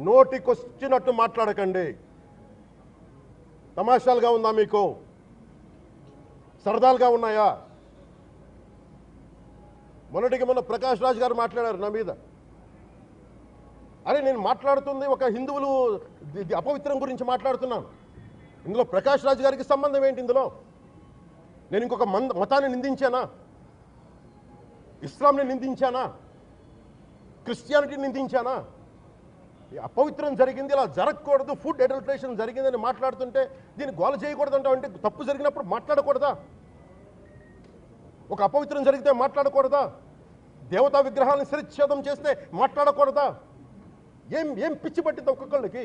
నోటికొచ్చినట్టు మాట్లాడకండి. తమాషాలుగా ఉందా మీకు? సరదాలుగా ఉన్నాయా? మొన్న ప్రకాష్ రాజ్ గారు మాట్లాడారు నా మీద. అరే నేను మాట్లాడుతుంది ఒక హిందువులు అపవిత్రం గురించి మాట్లాడుతున్నాను. ఇందులో ప్రకాష్ రాజ్ గారికి సంబంధం ఏంటి? ఇందులో నేను ఇంకొక మతాన్ని నిందించానా? ఇస్లాంని నిందించానా? క్రిస్టియానిటీని నిందించానా? అపవిత్రం జరిగింది, ఇలా జరగకూడదు, ఫుడ్ అడల్టరేషన్ జరిగిందని మాట్లాడుతుంటే దీన్ని గోల చేయకూడదు అంటే తప్పు జరిగినప్పుడు మాట్లాడకూడదా? ఒక అపవిత్రం జరిగితే మాట్లాడకూడదా? దేవతా విగ్రహాలను శిరచ్ఛేదం చేస్తే మాట్లాడకూడదా? ఏం ఏం పిచ్చి పట్టింది ఒక్కొక్కళ్ళకి?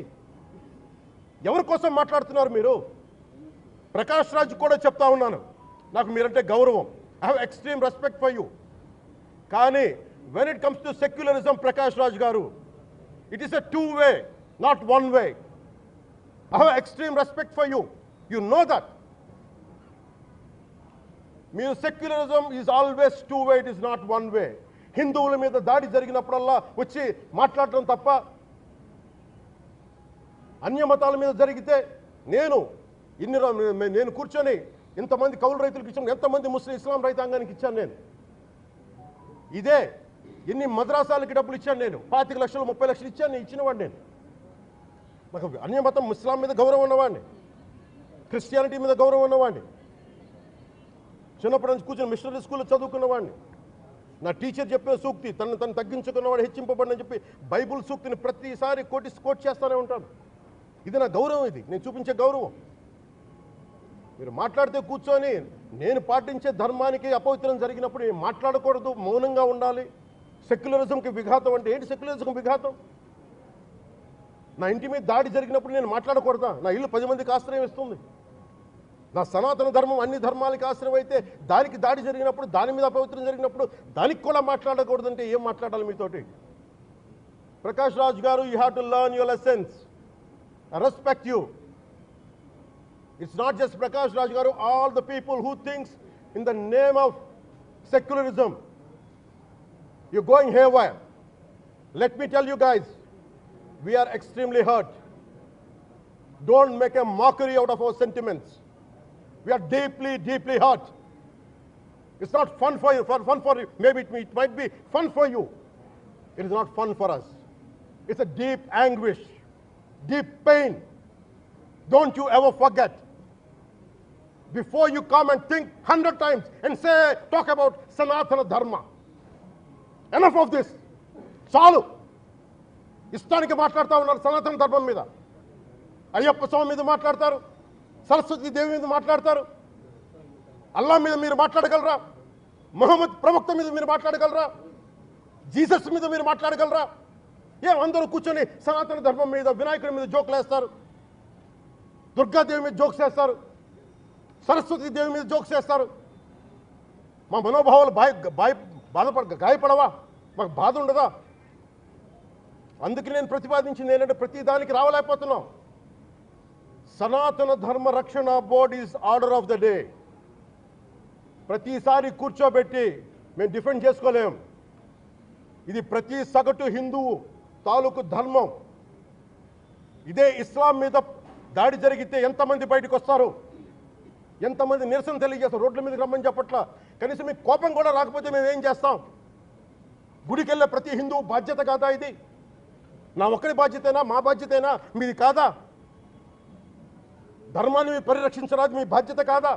ఎవరి కోసం మాట్లాడుతున్నారు మీరు? ప్రకాష్ రాజ్ కూడా చెప్తా ఉన్నాను, నాకు మీరంటే గౌరవం. I have extreme respect for you. కానీ when it comes to secularism, Prakash Raj గారు, it is a two-way, not one-way. I have extreme respect for you. You know that. Mean secularism is always two-way, it is not one-way. హిందువుల మీద దాడి జరిగినప్పుడల్లా వచ్చి మాట్లాడటం తప్ప, అన్య మతాల మీద జరిగితే నేను కూర్చొని ఇంతమంది కౌలు రైతులకు ఇచ్చాను, ఎంతమంది ముస్లిం ఇస్లాం రైతాంగానికి ఇచ్చాను నేను. ఇదే ఎన్ని మద్రాసాలకి డబ్బులు ఇచ్చాను నేను, 25 లక్షలు 30 లక్షలు ఇచ్చాను, నేను ఇచ్చినవాడిని. నేను నాకు అన్యమతం ఇస్లాం మీద గౌరవం ఉన్నవాడిని, క్రిస్టియానిటీ మీద గౌరవం ఉన్నవాడిని, చిన్నప్పటి నుంచి కూర్చొని మిషనరీ స్కూల్లో చదువుకున్నవాడిని. నా టీచర్ చెప్పే సూక్తి, తను తగ్గించుకున్నవాడు హెచ్చింపబడని చెప్పి బైబుల్ సూక్తిని ప్రతిసారి కోట్ చేస్తూనే ఉంటాను. ఇది నా గౌరవం, ఇది నేను చూపించే గౌరవం. మీరు మాట్లాడితే కూర్చొని నేను పాటించే ధర్మానికి అపవిత్రం జరిగినప్పుడు మాట్లాడకూడదు, మౌనంగా ఉండాలి. సెక్యులరిజంకి విఘాతం అంటే ఏంటి? సెక్యులరిజంకి విఘాతం? నా ఇంటి మీద దాడి జరిగినప్పుడు నేను మాట్లాడకూడదా? నా ఇల్లు 10 మందికి ఆశ్రయం ఇస్తుంది. నా సనాతన ధర్మం అన్ని ధర్మాలకి ఆశ్రయం అయితే దానికి దాడి జరిగినప్పుడు, దాని మీద అపవిత్రం జరిగినప్పుడు దానికి కూడా మాట్లాడకూడదంటే ఏం మాట్లాడాలి మీతోటి? ప్రకాష్ రాజ్ గారు, you have to learn your lessons. I respect you. It's not just Prakash Raj గారు, all the people who thinks in the name of secularism, you're going haywire. Let me tell you guys, we are extremely hurt. Don't make a mockery out of our sentiments. We are deeply, deeply hurt. It's not fun for you, maybe it might be fun for you. It is not fun for us. It's a deep anguish, deep pain. Don't you ever forget. Before you come and think 100 times and talk about Sanatana Dharma. Enough of this. చాలు. ఇష్టానికి మాట్లాడుతూ ఉన్నారు సనాతన ధర్మం మీద. అయ్యప్ప స్వామి మీద మాట్లాడతారు, సరస్వతి దేవి మీద మాట్లాడతారు. అల్లా మీద మీరు మాట్లాడగలరా? మొహమ్మద్ ప్రవక్త మీద మీరు మాట్లాడగలరా? జీసస్ మీద మీరు మాట్లాడగలరా? అందరూ కూర్చొని సనాతన ధర్మం మీద, వినాయకుడి మీద జోకులు వేస్తారు, దుర్గాదేవి మీద జోక్స్ వేస్తారు, సరస్వతి దేవి మీద జోక్స్ వేస్తారు. మా మనోభావాలు గాయపడవా? మాకు బాధ ఉండదా? అందుకే నేను ప్రతిపాదించింది ఏంటంటే, ప్రతి దానికి రావలేకపోతున్నాం. సనాతన ధర్మ రక్షణ board is order of the day. ప్రతిసారి కూర్చోబెట్టి మేము డిఫెండ్ చేసుకోలేం. ఇది ప్రతి సగటు హిందువు తాలూకు ధర్మం. ఇదే ఇస్లాం మీద దాడి జరిగితే ఎంతమంది బయటకు వస్తారు, ఎంతమంది నిరసన తెలియజేస్తారు? రోడ్ల మీదకి రమ్మని చెప్పట్లా. కనీసం మీకు కోపం కూడా రాకపోతే మేము ఏం చేస్తాం? గుడికి వెళ్ళే ప్రతి హిందువు బాధ్యత కాదా ఇది? నా ఒక్కడి బాధ్యతేనా? మా బాధ్యతేనా? మీది కాదా? ధర్మాన్ని పరిరక్షించరాదు మీ బాధ్యత కాదా?